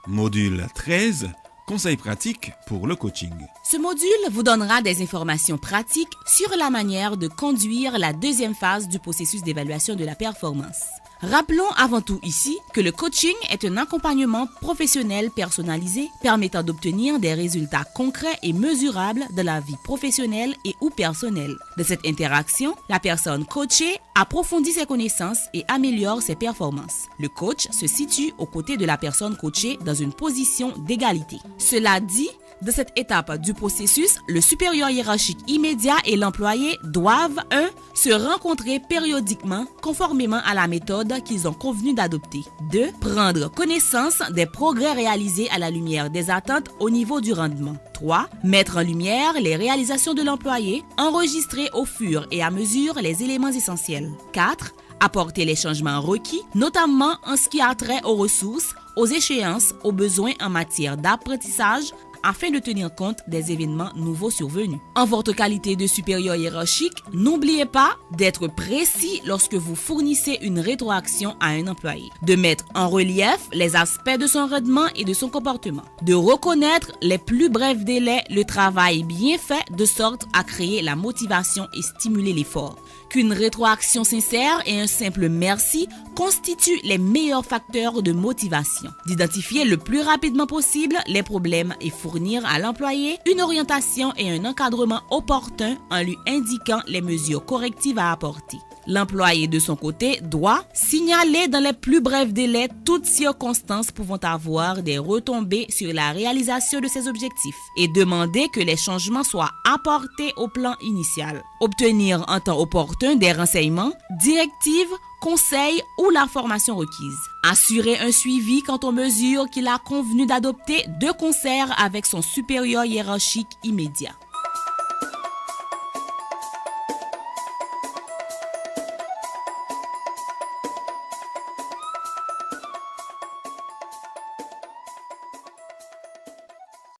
Module 13. Conseils pratiques pour le coaching. Ce module vous donnera des informations pratiques sur la manière de conduire la deuxième phase du processus d'évaluation de la performance. Rappelons avant tout ici que le coaching est un accompagnement professionnel personnalisé permettant d'obtenir des résultats concrets et mesurables de la vie professionnelle et ou personnelle. De cette interaction, la personne coachée approfondit ses connaissances et améliore ses performances. Le coach se situe aux côtés de la personne coachée dans une position d'égalité. Cela dit, de cette étape du processus, le supérieur hiérarchique immédiat et l'employé doivent 1. Se rencontrer périodiquement conformément à la méthode qu'ils ont convenu d'adopter. 2. Prendre connaissance des progrès réalisés à la lumière des attentes au niveau du rendement. 3. Mettre en lumière les réalisations de l'employé, enregistrer au fur et à mesure les éléments essentiels. 4. Apporter les changements requis, notamment en ce qui a trait aux ressources, aux échéances, aux besoins en matière d'apprentissage, afin de tenir compte des événements nouveaux survenus. En votre qualité de supérieur hiérarchique, n'oubliez pas d'être précis lorsque vous fournissez une rétroaction à un employé, de mettre en relief les aspects de son rendement et de son comportement, de reconnaître les plus brefs délais, le travail bien fait de sorte à créer la motivation et stimuler l'effort. Qu'une rétroaction sincère et un simple merci constituent les meilleurs facteurs de motivation. D'identifier le plus rapidement possible les problèmes et fournir à l'employé une orientation et un encadrement opportun en lui indiquant les mesures correctives à apporter. L'employé de son côté doit signaler dans les plus brefs délais toutes circonstances pouvant avoir des retombées sur la réalisation de ses objectifs et demander que les changements soient apportés au plan initial. Obtenir en temps opportun des renseignements, directives, conseils ou la formation requise. Assurer un suivi quant aux mesures qu'il a convenu d'adopter de concert avec son supérieur hiérarchique immédiat.